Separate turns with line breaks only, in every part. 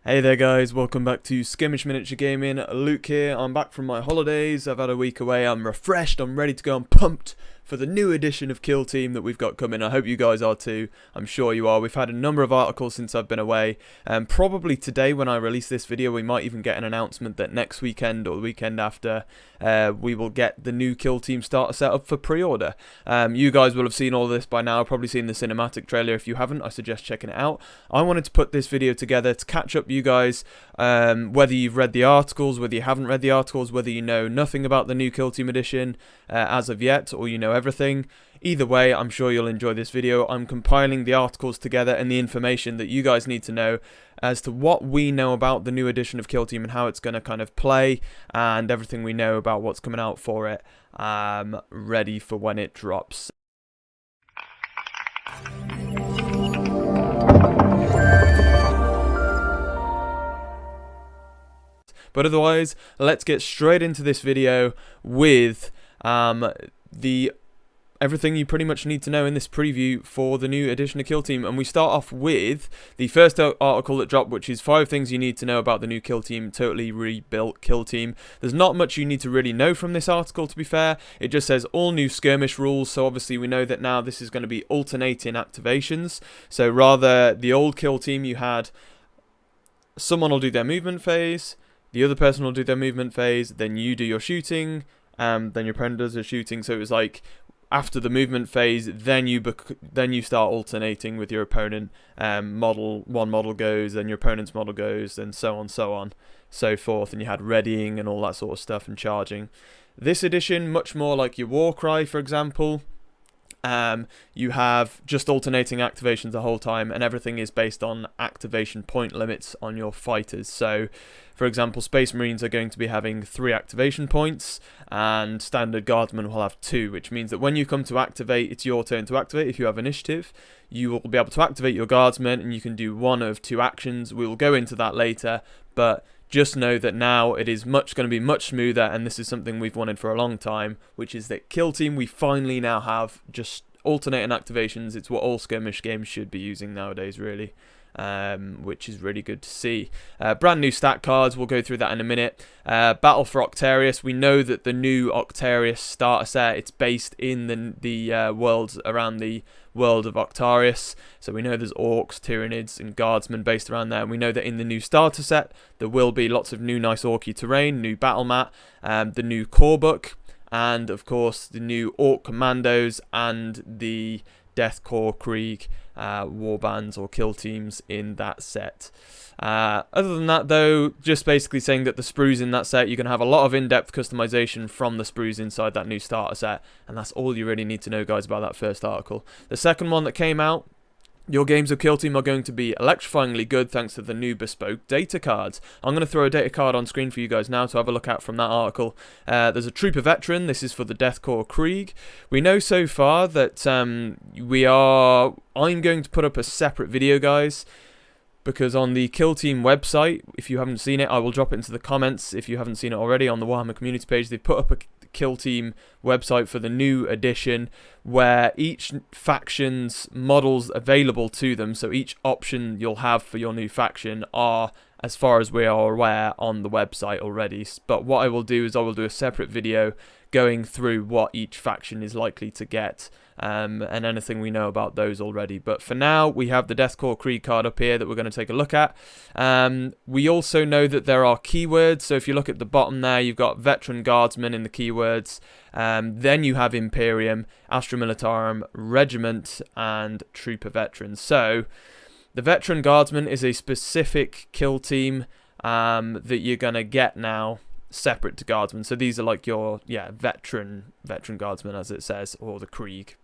Hey there guys, welcome back to Skirmish Miniature Gaming. Luke here. I'm back from my holidays. I've had a week away. I'm refreshed, I'm ready to go. I'm pumped for the new edition of Kill Team that we've got coming. I hope you guys are too. I'm sure you are. We've had a number of articles since I've been away. Probably today when I release this video we might even get an announcement that next weekend or the weekend after we will get the new Kill Team starter set up for pre-order. You guys will have seen all this by now, probably seen the cinematic trailer. If you haven't, I suggest checking it out. I wanted to put this video together to catch up you guys, whether you've read the articles, whether you haven't read the articles, whether you know nothing about the new Kill Team edition as of yet, or you know everything. Either way, I'm sure you'll enjoy this video. I'm compiling the articles together and the information that you guys need to know as to what we know about the new edition of Kill Team and how it's going to kind of play, and everything we know about what's coming out for it, ready for when it drops. But otherwise, let's get straight into this video with everything you pretty much need to know in this preview for the new edition of Kill Team. And we start off with the first article that dropped, which is 5 things you need to know about the new Kill Team, totally rebuilt Kill Team. There's not much you need to really know from this article, to be fair. It just says all new skirmish rules, so obviously we know that now this is going to be alternating activations. So rather, the old Kill Team, you had someone will do their movement phase, the other person will do their movement phase, then you do your shooting, then your opponent does their shooting. So it was like after the movement phase, then you start alternating with your opponent. One model goes, then your opponent's model goes, and so on, so forth. And you had readying and all that sort of stuff and charging. This edition, much more like your Warcry, for example. You have just alternating activations the whole time, and everything is based on activation point limits on your fighters. So, for example, Space Marines are going to be having 3 activation points, and Standard Guardsmen will have 2, which means that when you come to activate, it's your turn to activate. If you have initiative, you will be able to activate your Guardsmen, and you can do one of 2 actions. We will go into that later, but just know that now it is going to be much smoother, and this is something we've wanted for a long time, which is that Kill Team, we finally now have just alternating activations. It's what all skirmish games should be using nowadays, really, which is really good to see. Brand new stat cards, we'll go through that in a minute. Battle for Octarius, we know that the new Octarius starter set, it's based in the worlds around the world of Octarius, so we know there's orcs, tyranids and guardsmen based around there, and we know that in the new starter set there will be lots of new nice orky terrain, new battle mat, the new core book, and of course the new orc commandos and the Death Corps Krieg warbands or kill teams in that set. Other than that though, just basically saying that the sprues in that set, you're going to have a lot of in-depth customization from the sprues inside that new starter set, and that's all you really need to know, guys, about that first article. The second one that came out, your games of Kill Team are going to be electrifyingly good thanks to the new bespoke data cards. I'm going to throw a data card on screen for you guys now to have a look at from that article. There's a Trooper Veteran. This is for the Death Corps Krieg. We know so far that I'm going to put up a separate video, guys, because on the Kill Team website, if you haven't seen it, I will drop it into the comments. If you haven't seen it already, on the Warhammer community page, they put up a Kill Team website for the new edition where each faction's models available to them, so each option you'll have for your new faction are, as far as we are aware, on the website already. But what I will do is I will do a separate video going through what each faction is likely to get, and anything we know about those already. But for now, we have the Death Corps Krieg card up here that we're going to take a look at. We also know that there are keywords, so if you look at the bottom there, you've got Veteran Guardsman in the keywords, then you have Imperium, Astra Militarum, Regiment, and Trooper Veterans. So the Veteran Guardsman is a specific kill team that you're going to get now, separate to Guardsmen. So these are like your veteran Guardsmen, as it says, or the Krieg.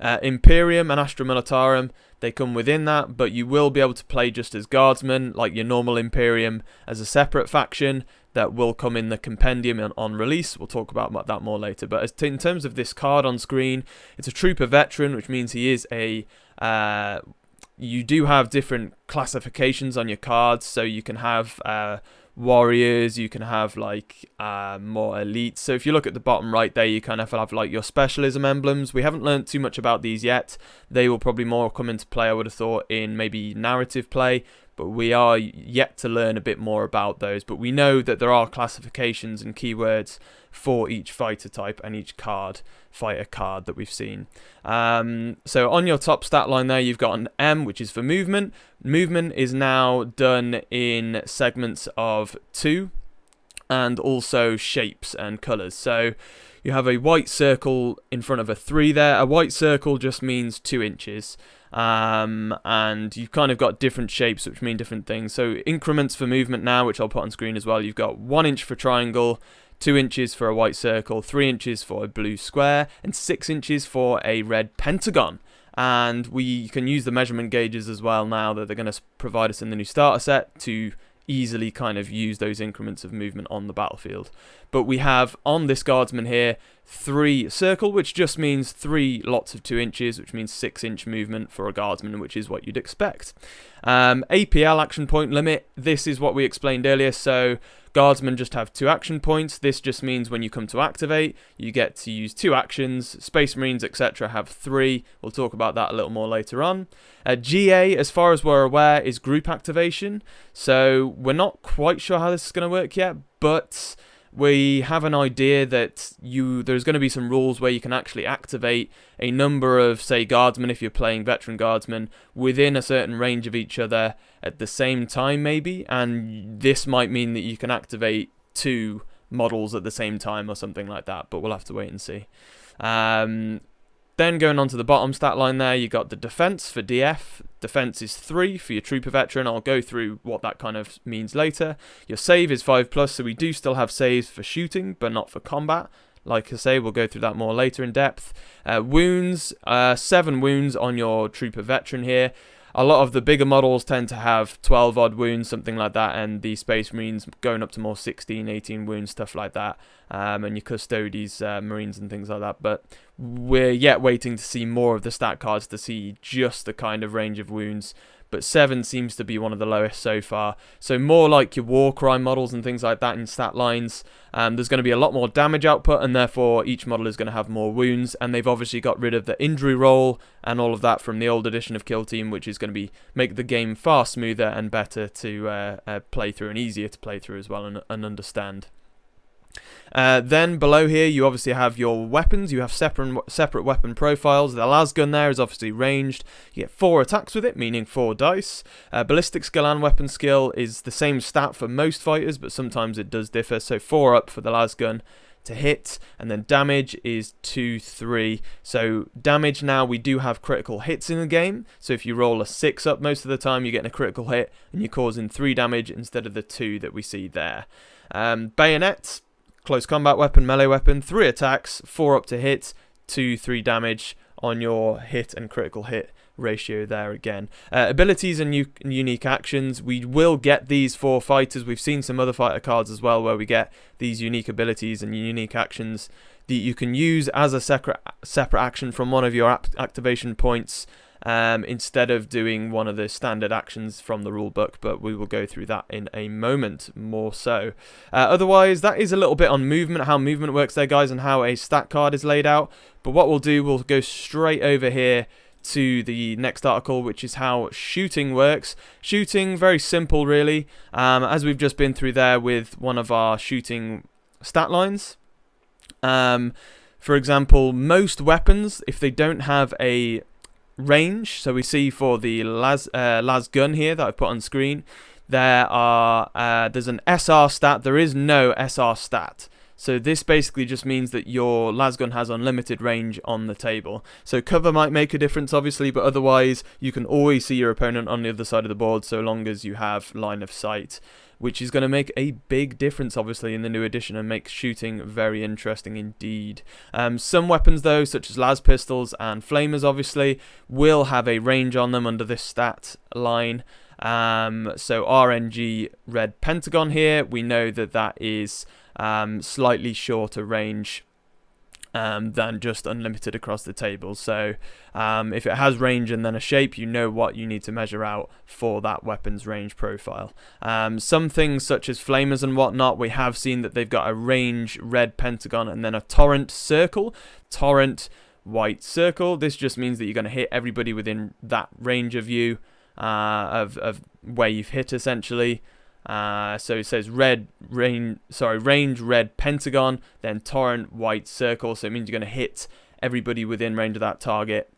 Imperium and Astra Militarum, they come within that, but you will be able to play just as Guardsmen, like your normal Imperium, as a separate faction that will come in the Compendium on release. We'll talk about that more later. But in terms of this card on screen, it's a Trooper Veteran, which means he is a you do have different classifications on your cards, so you can have warriors, you can have like more elites. So if you look at the bottom right there, you kind of have like your specialism emblems. We haven't learned too much about these yet. They will probably more come into play, I would have thought, in maybe narrative play. but we are yet to learn a bit more about those. But we know that there are classifications and keywords for each fighter type and each fighter card that we've seen. So on your top stat line there, you've got an M, which is for movement. Movement is now done in segments of 2, and also shapes and colours. So you have a white circle in front of a 3 there. A white circle just means 2 inches. And you've kind of got different shapes which mean different things. So increments for movement now, which I'll put on screen as well. You've got 1 inch for triangle, 2 inches for a white circle, 3 inches for a blue square, and 6 inches for a red pentagon. And we can use the measurement gauges as well now that they're going to provide us in the new starter set to easily kind of use those increments of movement on the battlefield. But we have on this guardsman here 3 circle, which just means 3 lots of 2 inches, which means 6-inch movement for a guardsman, which is what you'd expect. APL, action point limit, this is what we explained earlier. So guardsmen just have 2 action points. This just means when you come to activate, you get to use 2 actions. Space Marines, etc. have 3. We'll talk about that a little more later on. GA, as far as we're aware, is group activation. So we're not quite sure how this is going to work yet, but we have an idea that there's going to be some rules where you can actually activate a number of, say, guardsmen, if you're playing veteran guardsmen, within a certain range of each other at the same time, maybe. And this might mean that you can activate 2 models at the same time or something like that, but we'll have to wait and see. Then going on to the bottom stat line there, you got the defense for DF. Defense is 3 for your trooper veteran. I'll go through what that kind of means later. Your save is 5+, so we do still have saves for shooting, but not for combat. Like I say, we'll go through that more later in depth. Wounds, 7 wounds on your trooper veteran here. A lot of the bigger models tend to have 12 odd wounds, something like that, and the Space Marines going up to more 16, 18 wounds, stuff like that, and your Custodes, Marines and things like that. But we're yet waiting to see more of the stat cards to see just the kind of range of wounds. But 7 seems to be one of the lowest so far. So more like your war crime models and things like that in stat lines. There's going to be a lot more damage output, and therefore each model is going to have more wounds. And they've obviously got rid of the injury roll and all of that from the old edition of Kill Team, which is going to make the game far smoother and better to play through, and easier to play through as well and understand. Then below here you obviously have your weapons. You have separate weapon profiles. The Lasgun there is obviously ranged. You get 4 attacks with it, meaning 4 dice. Ballistic skill and weapon skill is the same stat for most fighters, but sometimes it does differ. So 4 up for the Lasgun to hit, and then damage is 2-3. So damage now, we do have critical hits in the game. So if you roll a 6 up most of the time, you're getting a critical hit and you're causing 3 damage instead of the 2 that we see there. Bayonets, close combat weapon, melee weapon, 3 attacks, 4 up to hit, 2-3 damage on your hit and critical hit ratio there again. Abilities and unique actions, we will get these for fighters. We've seen some other fighter cards as well where we get these unique abilities and unique actions that you can use as a separate action from one of your activation points, instead of doing one of the standard actions from the rulebook, but we will go through that in a moment more so. Otherwise, that is a little bit on movement, how movement works there, guys, and how a stat card is laid out. But what we'll do, we'll go straight over here to the next article, which is how shooting works. Shooting, very simple really, as we've just been through there with one of our shooting stat lines. For example, most weapons, if they don't have a range, so we see for the Lasgun here that I've put on screen, there's an SR stat. There is no SR stat. So this basically just means that your Lasgun has unlimited range on the table. So cover might make a difference, obviously, but otherwise you can always see your opponent on the other side of the board so long as you have line of sight, which is going to make a big difference, obviously, in the new edition and make shooting very interesting indeed. Some weapons, though, such as las pistols and flamers, obviously, will have a range on them under this stat line. So RNG red pentagon here, we know that is slightly shorter range than just unlimited across the table. So if it has range and then a shape, you know what you need to measure out for that weapon's range profile. Some things such as flamers and whatnot, we have seen that they've got a range red pentagon and then a torrent circle. Torrent white circle. This just means that you're going to hit everybody within that range of you. of where you've hit essentially. So it says range red pentagon, then torrent white circle. So it means you're going to hit everybody within range of that target.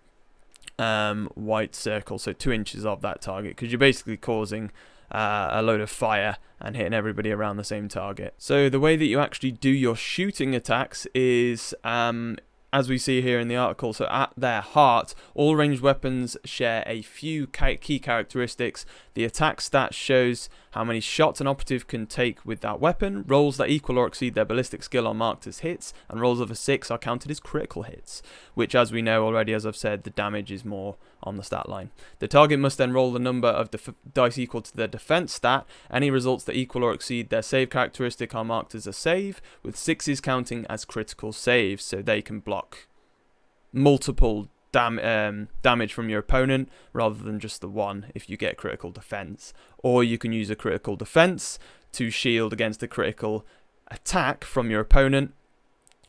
White circle, so 2 inches of that target, because you're basically causing a load of fire and hitting everybody around the same target. So the way that you actually do your shooting attacks is, as we see here in the article, so at their heart, all ranged weapons share a few key characteristics. The attack stat shows how many shots an operative can take with that weapon. Rolls that equal or exceed their ballistic skill are marked as hits, and rolls of a 6 are counted as critical hits, which, as we know already, as I've said, the damage is more on the stat line. The target must then roll the number of dice equal to their defense stat. Any results that equal or exceed their save characteristic are marked as a save, with 6s counting as critical saves, so they can block multiple damage from your opponent rather than just the one if you get critical defense. Or you can use a critical defense to shield against a critical attack from your opponent,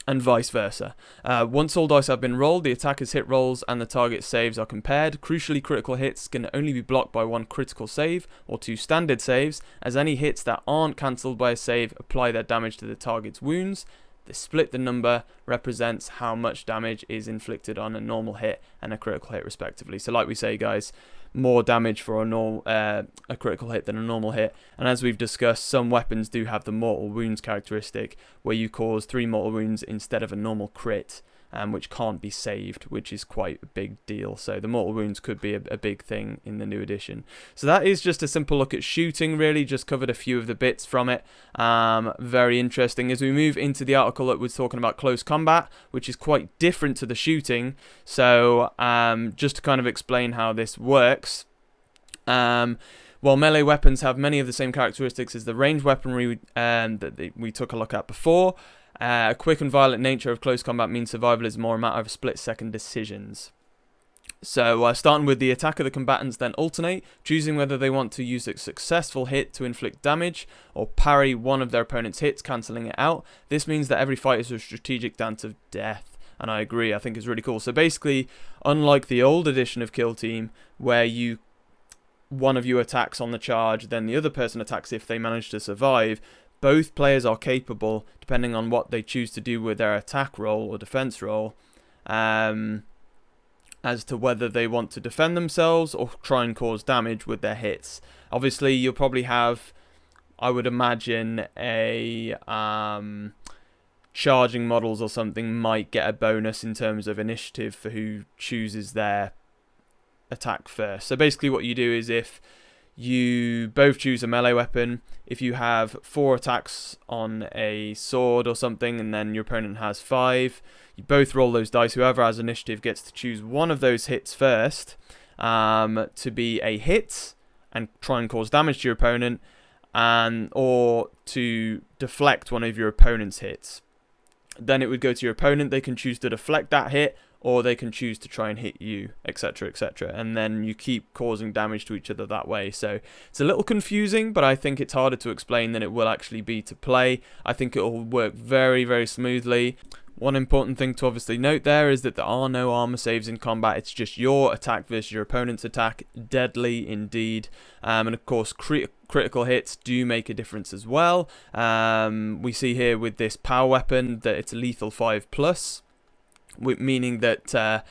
and vice versa. Once all dice have been rolled, the attacker's hit rolls and the target saves are compared. Crucially, critical hits can only be blocked by 1 critical save or 2 standard saves, as any hits that aren't cancelled by a save apply their damage to the target's wounds. The split the number represents how much damage is inflicted on a normal hit and a critical hit respectively. So like we say, guys, more damage for a critical hit than a normal hit. And as we've discussed, some weapons do have the mortal wounds characteristic, where you cause 3 mortal wounds instead of a normal crit, which can't be saved, which is quite a big deal. So the mortal wounds could be a big thing in the new edition. So that is just a simple look at shooting, really. Just covered a few of the bits from it. Very interesting. As we move into the article that was talking about close combat, which is quite different to the shooting. So just to kind of explain how this works. While melee weapons have many of the same characteristics as the ranged weaponry that we took a look at before, a quick and violent nature of close combat means survival is more a matter of split-second decisions. So starting with the attacker, the combatants then alternate, choosing whether they want to use a successful hit to inflict damage or parry one of their opponent's hits, cancelling it out. This means that every fight is a strategic dance of death. And I agree, I think it's really cool. So basically, unlike the old edition of Kill Team, where one of you attacks on the charge, then the other person attacks if they manage to survive, both players are capable, depending on what they choose to do with their attack roll or defense roll, as to whether they want to defend themselves or try and cause damage with their hits. Obviously, you'll probably have, I would imagine, a charging models or something might get a bonus in terms of initiative for who chooses their attack first. So basically what you do is, if you both choose a melee weapon, if you have 4 attacks on a sword or something and then your opponent has 5, you both roll those dice. Whoever has initiative gets to choose one of those hits first to be a hit and try and cause damage to your opponent, or to deflect one of your opponent's hits. Then it would go to your opponent. They can choose to deflect that hit, or they can choose to try and hit you, etc, etc. And then you keep causing damage to each other that way. So it's a little confusing, but I think it's harder to explain than it will actually be to play. I think it will work very, very smoothly. One important thing to obviously note there is that there are no armor saves in combat. It's just your attack versus your opponent's attack. Deadly indeed. And of course, critical hits do make a difference as well. We see here with this power weapon that it's a lethal 5+, meaning that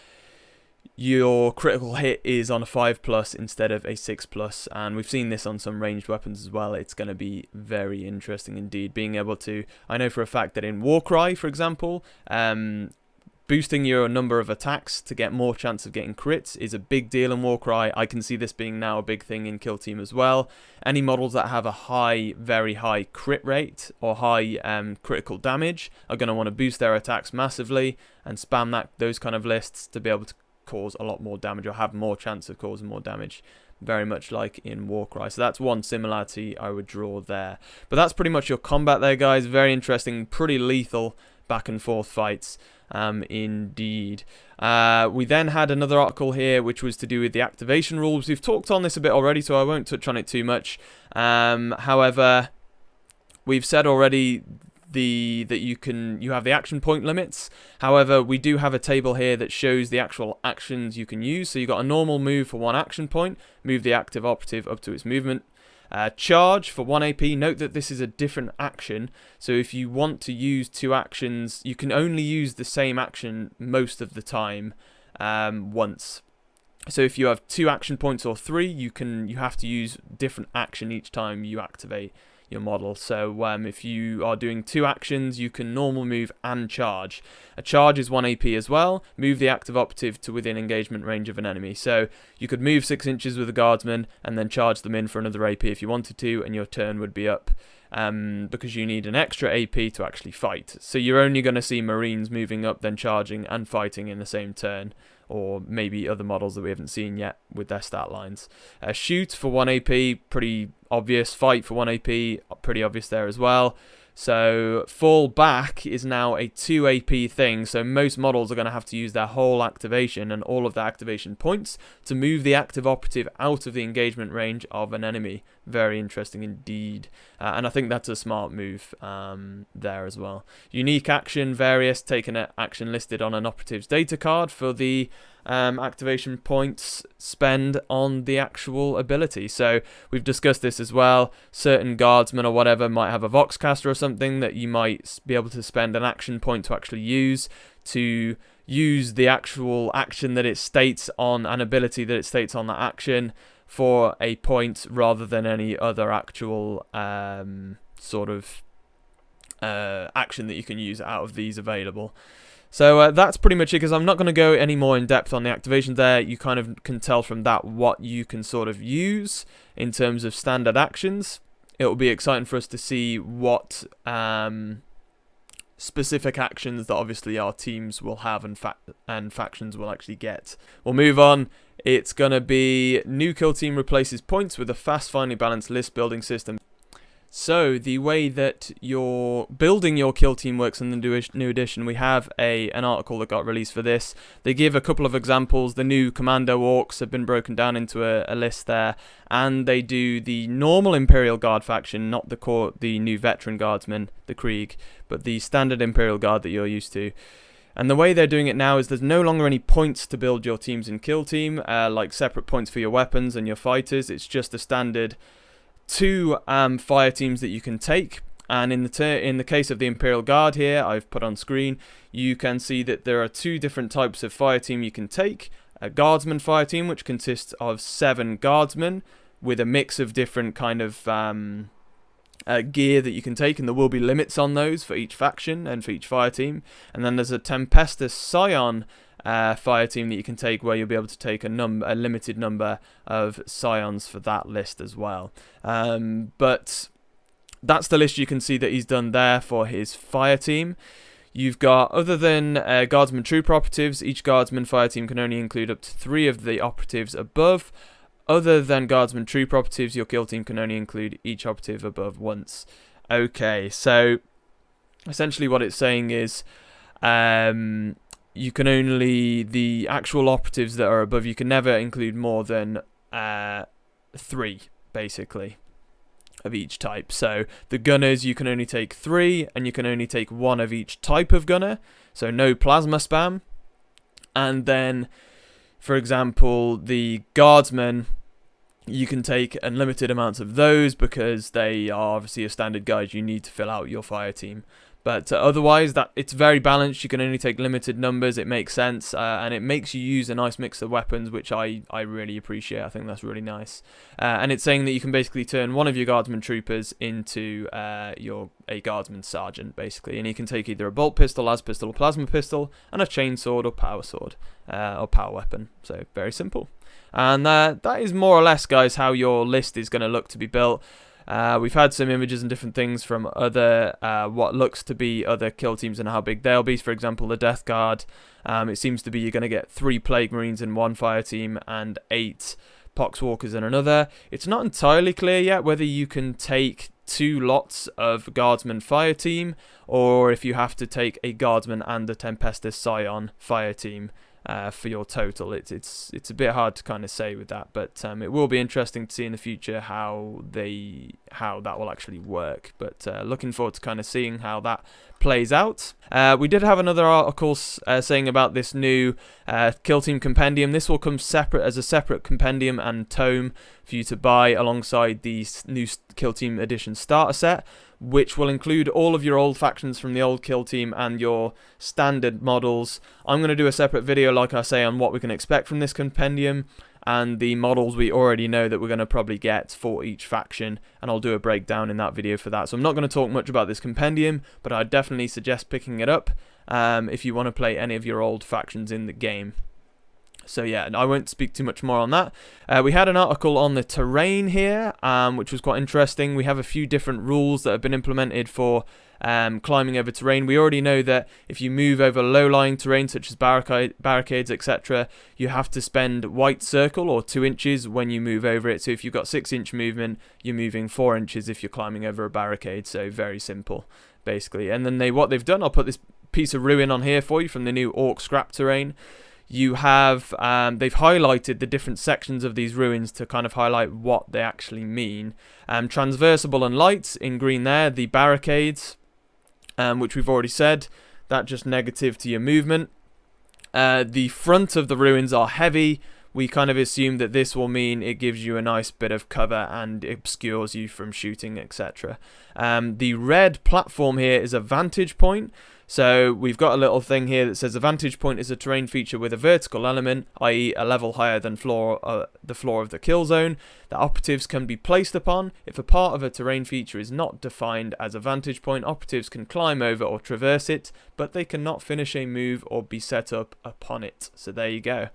your critical hit is on a 5+ instead of a 6+, and we've seen this on some ranged weapons as well. It's going to be very interesting indeed, being able to, I know for a fact that in Warcry, for example, boosting your number of attacks to get more chance of getting crits is a big deal in Warcry. I can see this being now a big thing in Kill Team as well. Any models that have a high, very high crit rate or high critical damage are going to want to boost their attacks massively and spam those kind of lists to be able to cause a lot more damage or have more chance of causing more damage, very much like in Warcry. So that's one similarity I would draw there. But that's pretty much your combat there, guys. Very interesting, pretty lethal back and forth fights. Indeed. We then had another article here which was to do with the activation rules. We've talked on this a bit already, so I won't touch on it too much. However, we've said already you have the action point limits. However, we do have a table here that shows the actual actions you can use. So you've got a normal move for 1 action point, move the active operative up to its movement. Charge for 1 AP. Note that this is a different action, so if you want to use 2 actions, you can only use the same action most of the time once. So if you have 2 action points or 3, you have to use different action each time you activate your model. So if you are doing 2 actions, you can normal move and charge. A charge is 1 AP as well. Move the active operative to within engagement range of an enemy. So you could move 6 inches with a guardsman and then charge them in for another AP if you wanted to, and your turn would be up. Because you need an extra AP to actually fight. So you're only going to see Marines moving up, then charging and fighting in the same turn, or maybe other models that we haven't seen yet with their stat lines. Shoot for 1 AP, pretty obvious. Fight for 1 AP, pretty obvious there as well. So fall back is now a 2 AP thing, so most models are going to have to use their whole activation and all of their activation points to move the active operative out of the engagement range of an enemy. Very interesting indeed, and I think that's a smart move there as well. Unique action, various, taken an action listed on an operative's data card for the activation points spend on the actual ability. So we've discussed this as well. Certain guardsmen or whatever might have a Voxcaster or something that you might be able to spend an action point to actually use the actual action that it states on an ability that it states on that action for a point rather than any other actual sort of action that you can use out of these available. So that's pretty much it, because I'm not going to go any more in depth on the activation there. You kind of can tell from that what you can sort of use in terms of standard actions. It will be exciting for us to see what specific actions that obviously our teams will have and factions will actually get. We'll move on. It's going to be new kill team replaces points with a fast, finely balanced list building system. So the way that you're building your kill team works in the new edition, we have an article that got released for this. They give a couple of examples. The new Commando Orcs have been broken down into a list there, and they do the normal Imperial Guard faction, not the new Veteran Guardsmen, the Krieg, but the standard Imperial Guard that you're used to. And the way they're doing it now is there's no longer any points to build your teams in kill team, like separate points for your weapons and your fighters. It's just a standard 2 fire teams that you can take, and in the case of the Imperial Guard here, I've put on screen, you can see that there are 2 different types of fire team you can take. A Guardsman fire team, which consists of 7 Guardsmen with a mix of different kind of gear that you can take, and there will be limits on those for each faction and for each fire team. And then there's a Tempestus Scion fire team that you can take, where you'll be able to take a limited number of Scions for that list as well. But that's the list you can see that he's done there for his fire team. You've got, other than Guardsman Trooper Operatives, each Guardsman fire team can only include up to 3 of the operatives above. Other than Guardsman Trooper Operatives, your kill team can only include each operative above once. Okay, so essentially what it's saying is you can only, the actual operatives that are above, you can never include more than 3, basically, of each type. So the gunners, you can only take 3, and you can only take 1 of each type of gunner, so no plasma spam. And then, for example, the guardsmen, you can take unlimited amounts of those, because they are obviously a standard guide you need to fill out your fire team. But otherwise, it's very balanced. You can only take limited numbers. It makes sense, and it makes you use a nice mix of weapons, which I really appreciate. I think that's really nice. And it's saying that you can basically turn one of your Guardsman Troopers into a Guardsman Sergeant, basically. And you can take either a bolt pistol, las pistol, or plasma pistol, and a chainsword or power sword, or power weapon. So very simple. And that is more or less, guys, how your list is going to look to be built. We've had some images and different things from other, what looks to be other kill teams and how big they'll be. For example, the Death Guard, it seems to be you're going to get 3 Plague Marines in one fire team and 8 Poxwalkers in another. It's not entirely clear yet whether you can take 2 lots of Guardsman fire team, or if you have to take a Guardsman and a Tempestus Scion fire team. for your total. It's a bit hard to kind of say with that, but it will be interesting to see in the future how that will actually work. But looking forward to kind of seeing how that plays out. We did have another article saying about this new Kill Team Compendium. This will come separate as a separate compendium and tome for you to buy alongside the new Kill Team Edition starter set, which will include all of your old factions from the old Kill Team and your standard models. I'm going to do a separate video, like I say, on what we can expect from this compendium and the models we already know that we're going to probably get for each faction, and I'll do a breakdown in that video for that. So I'm not going to talk much about this compendium, but I definitely suggest picking it up if you want to play any of your old factions in the game. So yeah, I won't speak too much more on that. We had an article on the terrain here, which was quite interesting. We have a few different rules that have been implemented for climbing over terrain. We already know that if you move over low-lying terrain such as barricades, etc., you have to spend white circle or 2 inches when you move over it. So if you've got 6-inch movement, you're moving 4 inches if you're climbing over a barricade. So very simple, basically. And then what they've done, I'll put this piece of ruin on here for you from the new Orc Scrap terrain. You have, they've highlighted the different sections of these ruins to kind of highlight what they actually mean. Transversable and light in green there, the barricades, which we've already said, that just negative to your movement. The front of the ruins are heavy. We kind of assume that this will mean it gives you a nice bit of cover and obscures you from shooting, etc. The red platform here is a vantage point. So we've got a little thing here that says a vantage point is a terrain feature with a vertical element, i.e. a level higher than the floor of the kill zone, that operatives can be placed upon. If a part of a terrain feature is not defined as a vantage point, operatives can climb over or traverse it, but they cannot finish a move or be set up upon it. So there you go.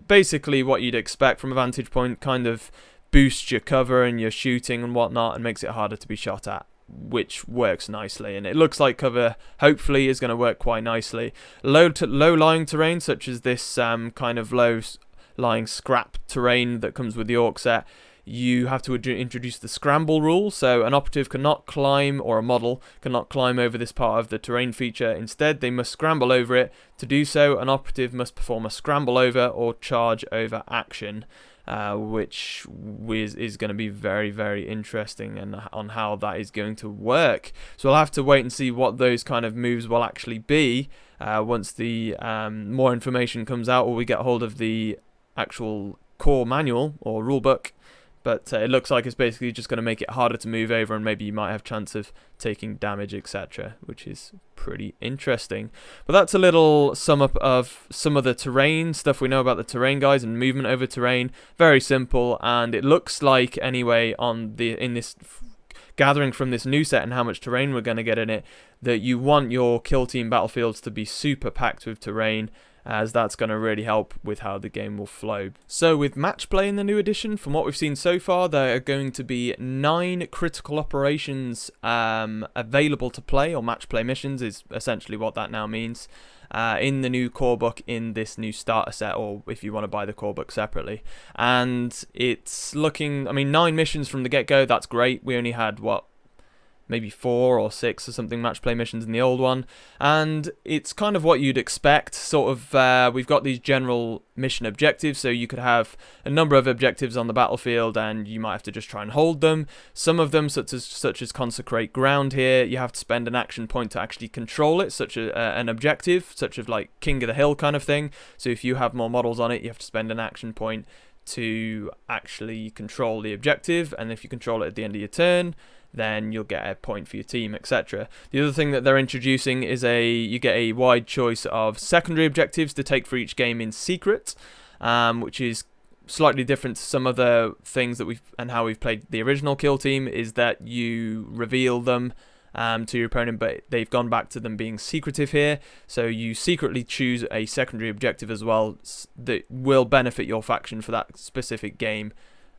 Basically what you'd expect from a vantage point, kind of boosts your cover and your shooting and whatnot and makes it harder to be shot at, which works nicely, and it looks like cover hopefully is going to work quite nicely. Low-lying terrain such as this kind of low-lying scrap terrain that comes with the Orc set, you have to introduce the scramble rule, so an operative cannot climb, or a model cannot climb over this part of the terrain feature. Instead, they must scramble over it. To do so, an operative must perform a scramble over or charge over action. Which is going to be very, very interesting and on how that is going to work. So we'll have to wait and see what those kind of moves will actually be once the more information comes out, or we get hold of the actual core manual or rulebook. But it looks like it's basically just going to make it harder to move over, and maybe you might have chance of taking damage, etc., which is pretty interesting. But that's a little sum up of some of the terrain stuff we know about the terrain, guys, and movement over terrain. Very simple, and it looks like anyway in this gathering from this new set and how much terrain we're going to get in it, that you want your kill team battlefields to be super packed with terrain, as that's going to really help with how the game will flow. So with match play in the new edition, from what we've seen so far, there are going to be 9 critical operations available to play, or match play missions is essentially what that now means, in the new core book in this new starter set, or if you want to buy the core book separately. And it's looking, I mean, 9 missions from the get-go, that's great. We only had, maybe 4 or 6 or something match play missions in the old one, and it's kind of what you'd expect. Sort of we've got these general mission objectives, so you could have a number of objectives on the battlefield and you might have to just try and hold them. Some of them, such as consecrate ground here, you have to spend an action point to actually control it, such as an objective, such as like King of the Hill kind of thing. So if you have more models on it, you have to spend an action point to actually control the objective, and if you control it at the end of your turn, then you'll get a point for your team, etc. The other thing that they're introducing is you get a wide choice of secondary objectives to take for each game in secret, which is slightly different to some of the things that how we've played the original kill team, is that you reveal them to your opponent, but they've gone back to them being secretive here. So you secretly choose a secondary objective as well that will benefit your faction for that specific game,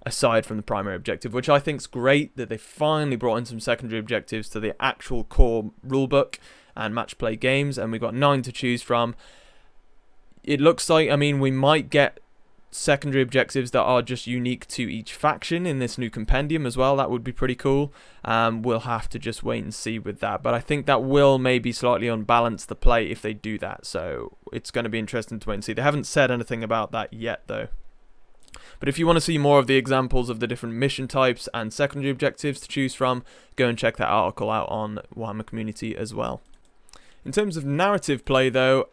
aside from the primary objective, which I think is great that they finally brought in some secondary objectives to the actual core rulebook and match play games, and we've got 9 to choose from. It looks like, I mean, we might get secondary objectives that are just unique to each faction in this new compendium as well. That would be pretty cool. We'll have to just wait and see with that, but I think that will maybe slightly unbalance the play if they do that, so it's going to be interesting to wait and see. They haven't said anything about that yet though. But if you want to see more of the examples of the different mission types and secondary objectives to choose from, go and check that article out on Warhammer Community as well. In terms of narrative play though,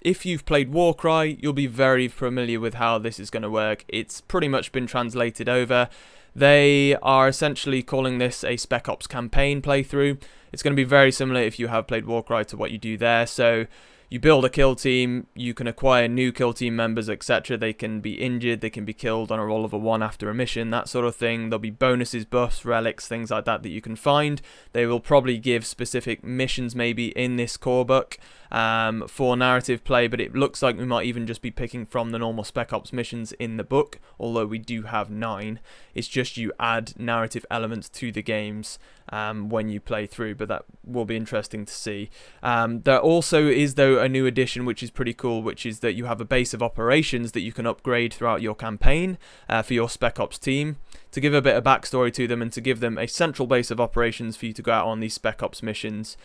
if you've played Warcry, you'll be very familiar with how this is going to work. It's pretty much been translated over. They are essentially calling this a Spec Ops campaign playthrough. It's going to be very similar if you have played Warcry to what you do there. So you build a kill team, you can acquire new kill team members, etc. They can be injured, they can be killed on a roll of a 1 after a mission, that sort of thing. There'll be bonuses, buffs, relics, things like that that you can find. They will probably give specific missions maybe in this core book for narrative play, but it looks like we might even just be picking from the normal Spec Ops missions in the book, although we do have 9. It's just you add narrative elements to the games when you play through, but that will be interesting to see. There also is though a new addition which is pretty cool, which is that you have a base of operations that you can upgrade throughout your campaign for your Spec Ops team, to give a bit of backstory to them and to give them a central base of operations for you to go out on these Spec Ops missions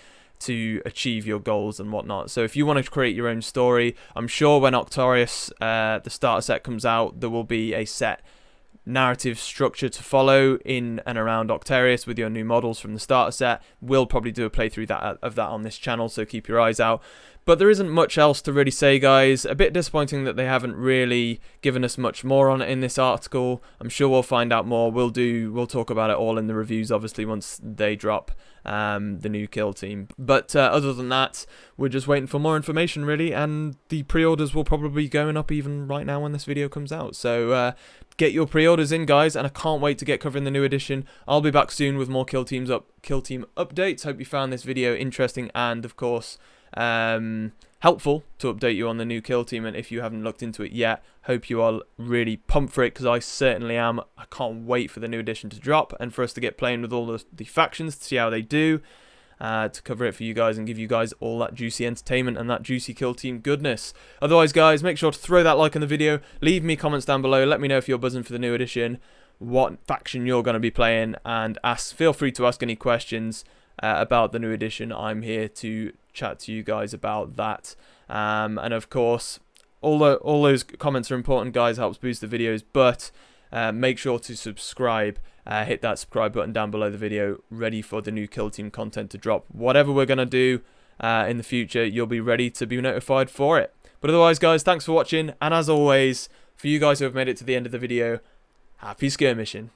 to achieve your goals and whatnot. So if you want to create your own story, I'm sure when Octarius, the starter set, comes out, there will be a set narrative structure to follow in and around Octarius with your new models from the starter set. We'll probably do a playthrough of that on this channel, so keep your eyes out. But there isn't much else to really say, guys. A bit disappointing that they haven't really given us much more on it in this article. I'm sure we'll find out more. We'll talk about it all in the reviews, obviously, once they drop the new kill team. But other than that, we're just waiting for more information, really, and the pre-orders will probably be going up even right now when this video comes out. So get your pre-orders in, guys, and I can't wait to get covering the new edition. I'll be back soon with more kill team updates. Hope you found this video interesting and, of course, helpful to update you on the new kill team, and if you haven't looked into it yet, hope you are really pumped for it, because I certainly am. I can't wait for the new edition to drop and for us to get playing with all the factions to see how they do, to cover it for you guys and give you guys all that juicy entertainment and that juicy kill team goodness. Otherwise, guys, make sure to throw that like on the video, leave me comments down below, let me know if you're buzzing for the new edition, what faction you're going to be playing, and feel free to ask any questions about the new edition. I'm here to chat to you guys about that, and of course all those comments are important, guys. Helps boost the videos, but make sure to subscribe. Hit that subscribe button down below the video, ready for the new kill team content to drop. Whatever we're gonna do in the future, you'll be ready to be notified for it. But otherwise, guys, thanks for watching, and as always, for you guys who have made it to the end of the video, happy skirmishing.